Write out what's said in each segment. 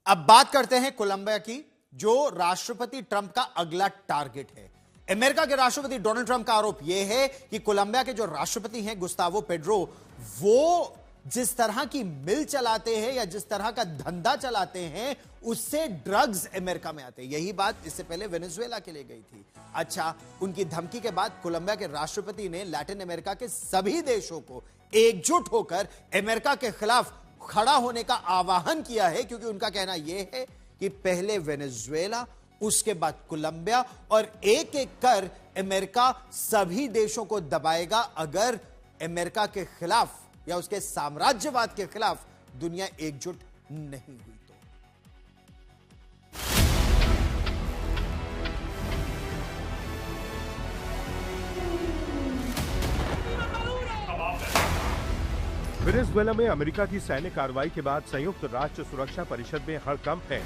अब बात करते हैं कोलंबिया की, जो राष्ट्रपति ट्रंप का अगला टारगेट है। अमेरिका के राष्ट्रपति डोनाल्ड ट्रंप का आरोप यह है कि कोलंबिया के जो राष्ट्रपति हैं गुस्तावो पेड्रो, वो जिस तरह की मिल चलाते हैं या जिस तरह का धंधा चलाते हैं, उससे ड्रग्स अमेरिका में आते हैं। यही बात इससे पहले वेनेजुएला के लिए गई थी। अच्छा, उनकी धमकी के बाद कोलंबिया के राष्ट्रपति ने लैटिन अमेरिका के सभी देशों को एकजुट होकर अमेरिका के खिलाफ खड़ा होने का आह्वान किया है, क्योंकि उनका कहना यह है कि पहले वेनेजुएला, उसके बाद कोलंबिया और एक एक कर अमेरिका सभी देशों को दबाएगा अगर अमेरिका के खिलाफ या उसके साम्राज्यवाद के खिलाफ दुनिया एकजुट नहीं हुई तो। वेनेजुएला में अमेरिका की सैन्य कार्रवाई के बाद संयुक्त राष्ट्र सुरक्षा परिषद में हड़कंप है।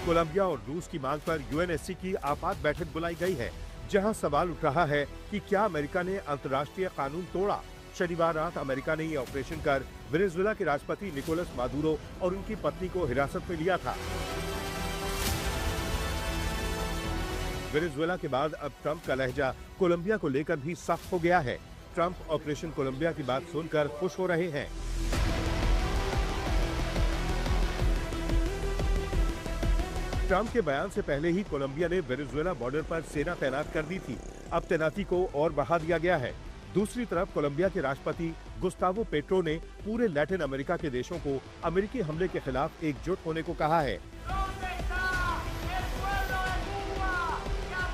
कोलंबिया और रूस की मांग पर यूएनएससी की आपात बैठक बुलाई गई है, जहां सवाल उठ रहा है कि क्या अमेरिका ने अंतर्राष्ट्रीय कानून तोड़ा। शनिवार रात अमेरिका ने यह ऑपरेशन कर वेनेजुएला के राष्ट्रपति निकोलस मादुरो और उनकी पत्नी को हिरासत में लिया था। वेनेजुएला के बाद अब ट्रंप का लहजा कोलंबिया को लेकर भी सख्त हो गया है। ट्रंप ऑपरेशन कोलंबिया की बात सुनकर खुश हो रहे हैं। ट्रंप के बयान से पहले ही कोलंबिया ने वेनेजुएला बॉर्डर पर सेना तैनात कर दी थी। अब तैनाती को और बढ़ा दिया गया है। दूसरी तरफ कोलंबिया के राष्ट्रपति गुस्तावो पेट्रो ने पूरे लैटिन अमेरिका के देशों को अमेरिकी हमले के खिलाफ एकजुट होने को कहा है।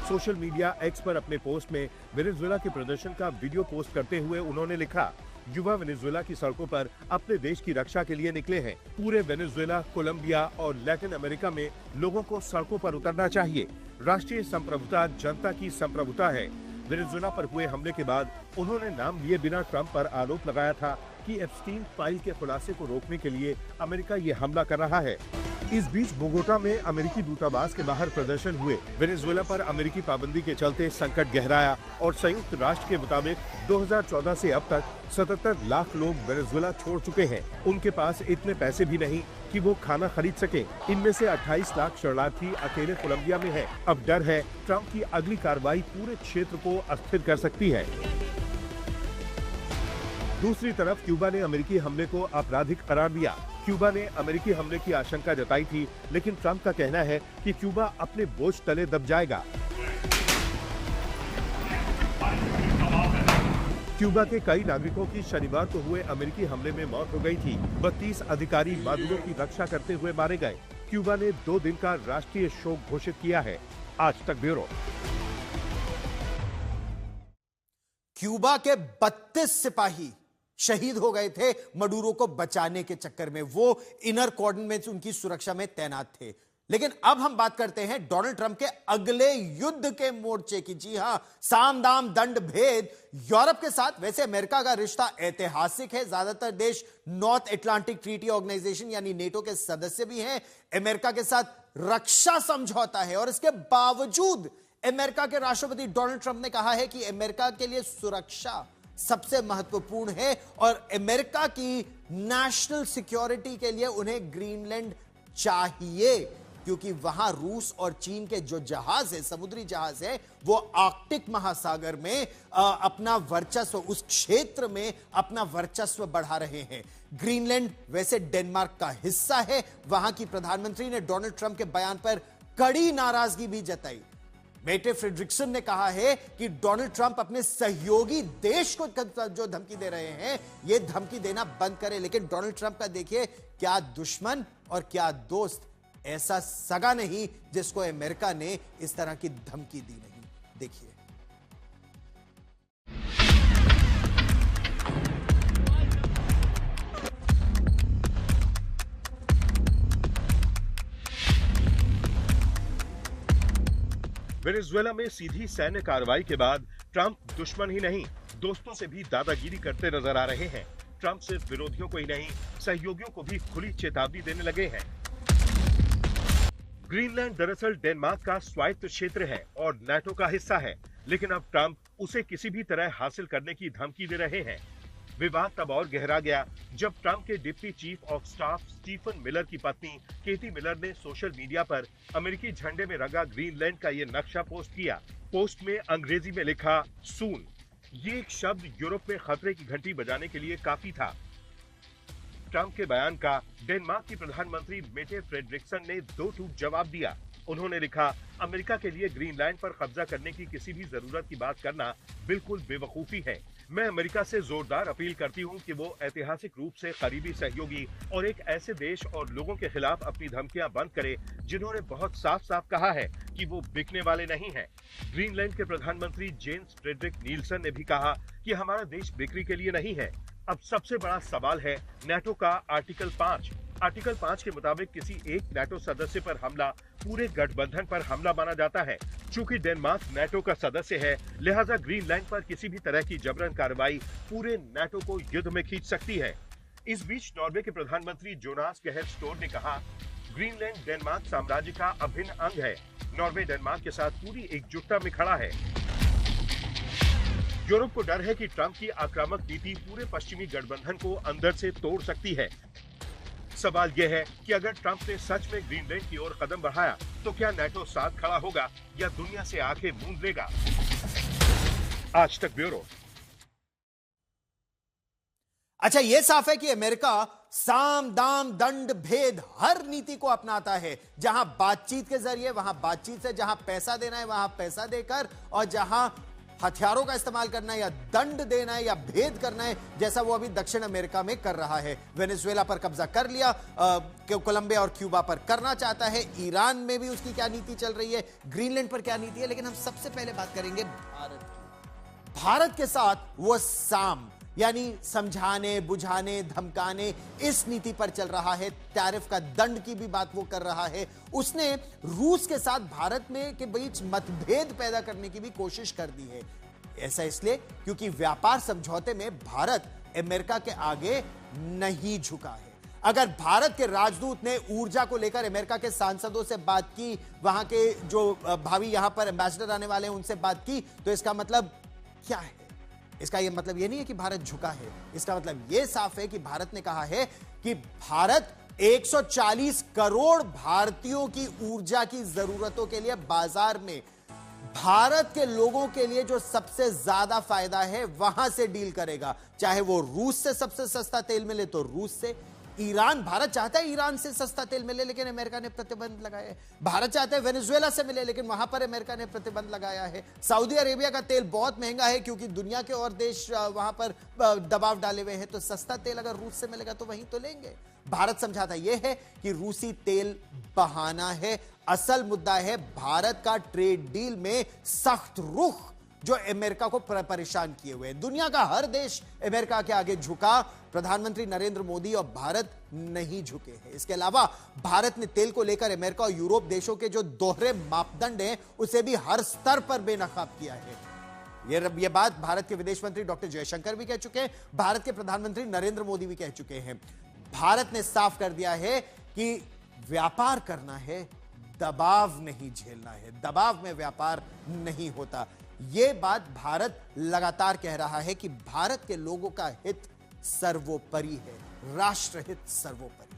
सोशल मीडिया एक्स पर अपने पोस्ट में वेनेजुएला के प्रदर्शन का वीडियो पोस्ट करते हुए उन्होंने लिखा, युवा वेनेजुएला की सड़कों पर अपने देश की रक्षा के लिए निकले हैं। पूरे वेनेजुएला, कोलंबिया और लैटिन अमेरिका में लोगों को सड़कों पर उतरना चाहिए। राष्ट्रीय संप्रभुता जनता की संप्रभुता है। वेनेजुएला पर हुए हमले के बाद उन्होंने नाम लिए बिना ट्रंप पर आरोप लगाया था कि एप्स्टीन फाइल के खुलासे को रोकने के लिए अमेरिका ये हमला कर रहा है। इस बीच बोगोटा में अमेरिकी दूतावास के बाहर प्रदर्शन हुए। वेनेजुएला पर अमेरिकी पाबंदी के चलते संकट गहराया और संयुक्त राष्ट्र के मुताबिक 2014 से अब तक 77 लाख लोग वेनेजुएला छोड़ चुके हैं। उनके पास इतने पैसे भी नहीं कि वो खाना खरीद सके। इनमें से 28 लाख शरणार्थी अकेले कोलंबिया में है। अब डर है ट्रंप की अगली कार्रवाई पूरे क्षेत्र को अस्थिर कर सकती है। दूसरी तरफ क्यूबा ने अमेरिकी हमले को आपराधिक करार दिया। क्यूबा ने अमेरिकी हमले की आशंका जताई थी, लेकिन ट्रंप का कहना है कि क्यूबा अपने बोझ तले दब जाएगा। क्यूबा के कई नागरिकों की शनिवार को हुए अमेरिकी हमले में मौत हो गई थी। 32 अधिकारी मादुरो की रक्षा करते हुए मारे गए। क्यूबा ने 2 दिन का राष्ट्रीय शोक घोषित किया है। आज तक ब्यूरो। क्यूबा के 32 सिपाही शहीद हो गए थे मडूरो को बचाने के चक्कर में। वो इनर कॉर्डन में उनकी सुरक्षा में तैनात थे। लेकिन अब हम बात करते हैं डोनाल्ड ट्रंप के अगले युद्ध के मोर्चे की। जी हां, साम दाम दंड भेद यूरोप के साथ। वैसे अमेरिका का रिश्ता ऐतिहासिक है। ज्यादातर देश नॉर्थ अटलांटिक ट्रीटी ऑर्गेनाइजेशन यानी नेटो के सदस्य भी हैं। अमेरिका के साथ रक्षा समझौता है और इसके बावजूद अमेरिका के राष्ट्रपति डोनाल्ड ट्रंप ने कहा है कि अमेरिका के लिए सुरक्षा सबसे महत्वपूर्ण है और अमेरिका की नेशनल सिक्योरिटी के लिए उन्हें ग्रीनलैंड चाहिए, क्योंकि वहां रूस और चीन के जो जहाज है, समुद्री जहाज है, वो आर्कटिक महासागर में अपना वर्चस्व, उस क्षेत्र में अपना वर्चस्व बढ़ा रहे हैं। ग्रीनलैंड वैसे डेनमार्क का हिस्सा है। वहां की प्रधानमंत्री ने डोनाल्ड ट्रंप के बयान पर कड़ी नाराजगी भी जताई। मेटे फ्रेडरिक्सन ने कहा है कि डोनाल्ड ट्रंप अपने सहयोगी देश को जो धमकी दे रहे हैं, ये धमकी देना बंद करें। लेकिन डोनाल्ड ट्रंप का देखिए, क्या दुश्मन और क्या दोस्त, ऐसा सगा नहीं जिसको अमेरिका ने इस तरह की धमकी दी नहीं। देखिए। वेनेजुएला में सीधी सैन्य कार्रवाई के बाद ट्रंप दुश्मन ही नहीं, दोस्तों से भी दादागिरी करते नजर आ रहे हैं। ट्रंप सिर्फ विरोधियों को ही नहीं, सहयोगियों को भी खुली चेतावनी देने लगे हैं। ग्रीनलैंड दरअसल डेनमार्क का स्वायत्त क्षेत्र है और नाटो का हिस्सा है, लेकिन अब ट्रंप उसे किसी भी तरह हासिल करने की धमकी दे रहे हैं। विवाद तब और गहरा गया जब ट्रंप के deputy chief of staff Stephen Miller की पत्नी केटी मिलर ने सोशल मीडिया पर अमेरिकी झंडे में रंगा ग्रीनलैंड का ये नक्शा पोस्ट किया। पोस्ट में अंग्रेजी में लिखा सून। ये एक शब्द यूरोप में खतरे की घंटी बजाने के लिए काफी था। ट्रंप के बयान का डेनमार्क की प्रधानमंत्री मेटे फ्रेडरिक्सन ने दो टूक जवाब दिया। उन्होंने लिखा, अमेरिका के लिए ग्रीनलैंड पर कब्जा करने की किसी भी जरूरत की बात करना बिल्कुल बेवकूफी है। मैं अमेरिका से जोरदार अपील करती हूं कि वो ऐतिहासिक रूप से करीबी सहयोगी और एक ऐसे देश और लोगों के खिलाफ अपनी धमकियां बंद करे जिन्होंने बहुत साफ साफ कहा है कि वो बिकने वाले नहीं हैं। ग्रीनलैंड के प्रधानमंत्री जेम्स फ्रेडरिक नील्सन ने भी कहा कि हमारा देश बिक्री के लिए नहीं है। अब सबसे बड़ा सवाल है नाटो का आर्टिकल 5। आर्टिकल 5 के मुताबिक किसी एक नाटो सदस्य पर हमला पूरे गठबंधन पर हमला माना जाता है। चूंकि डेनमार्क नाटो का सदस्य है, लिहाजा ग्रीनलैंड पर किसी भी तरह की जबरन कार्रवाई पूरे नाटो को युद्ध में खींच सकती है। इस बीच नॉर्वे के प्रधानमंत्री जोनास गहर स्टोर ने कहा, ग्रीनलैंड डेनमार्क साम्राज्य का अभिन्न अंग है। नॉर्वे डेनमार्क के साथ पूरी एकजुटता में खड़ा है। यूरोप को डर है कि ट्रंप की आक्रामक नीति पूरे पश्चिमी गठबंधन को अंदर से तोड़ सकती है। सवाल यह है कि अगर ट्रंप ने सच में ग्रीनलैंड की ओर कदम बढ़ाया तो क्या नाटो साथ खड़ा होगा या दुनिया से आंखें मूंद लेगा? आज तक ब्यूरो। अच्छा, यह साफ है कि अमेरिका साम दाम दंड भेद हर नीति को अपनाता है। जहां बातचीत के जरिए वहां बातचीत से, जहां पैसा देना है वहां पैसा देकर, और जहां हथियारों का इस्तेमाल करना है या दंड देना है या भेद करना है, जैसा वो अभी दक्षिण अमेरिका में कर रहा है। वेनेजुएला पर कब्जा कर लिया, कोलंबिया और क्यूबा पर करना चाहता है। ईरान में भी उसकी क्या नीति चल रही है, ग्रीनलैंड पर क्या नीति है। लेकिन हम सबसे पहले बात करेंगे भारत की। भारत के साथ वो साम यानी समझाने, बुझाने, धमकाने, इस नीति पर चल रहा है। टैरिफ का दंड की भी बात वो कर रहा है। उसने रूस के साथ भारत में के बीच मतभेद पैदा करने की भी कोशिश कर दी है। ऐसा इसलिए क्योंकि व्यापार समझौते में भारत अमेरिका के आगे नहीं झुका है। अगर भारत के राजदूत ने ऊर्जा को लेकर अमेरिका के सांसदों से बात की, वहां के जो भावी यहां पर एम्बेसडर आने वाले हैं उनसे बात की, तो इसका मतलब क्या है? इसका यह मतलब यह नहीं है कि भारत झुका है। इसका मतलब यह साफ है कि भारत ने कहा है कि भारत 140 करोड़ भारतीयों की ऊर्जा की जरूरतों के लिए बाजार में भारत के लोगों के लिए जो सबसे ज्यादा फायदा है वहां से डील करेगा। चाहे वो रूस से सबसे सस्ता तेल मिले तो रूस से, ईरान, भारत चाहता है ईरान से सस्ता तेल मिले लेकिन अमेरिका ने प्रतिबंध लगाया है। भारत चाहता है वेनेजुएला से मिले लेकिन वहां पर अमेरिका ने प्रतिबंध लगाया है। सऊदी अरेबिया का तेल बहुत महंगा है क्योंकि दुनिया के और देश वहां पर दबाव डाले हुए हैं, तो सस्ता तेल अगर रूस से मिलेगा तो वहीं तो लेंगे। भारत समझाता यह है कि रूसी तेल बहाना है। असल मुद्दा है भारत का ट्रेड डील में सख्त रुख जो अमेरिका को परेशान किए हुए हैं। दुनिया का हर देश अमेरिका के आगे झुका, प्रधानमंत्री नरेंद्र मोदी और भारत नहीं झुके हैं। इसके अलावा भारत ने तेल को लेकर अमेरिका और यूरोप देशों के जो दोहरे मापदंड हैं उसे भी हर स्तर पर बेनकाब किया है। यह बात भारत के विदेश मंत्री डॉक्टर जयशंकर भी कह चुके हैं, भारत के प्रधानमंत्री नरेंद्र मोदी भी कह चुके हैं। भारत ने साफ कर दिया है कि व्यापार करना है, दबाव नहीं झेलना है। दबाव में व्यापार नहीं होता। यह बात भारत लगातार कह रहा है कि भारत के लोगों का हित सर्वोपरि है, राष्ट्र हित सर्वोपरि।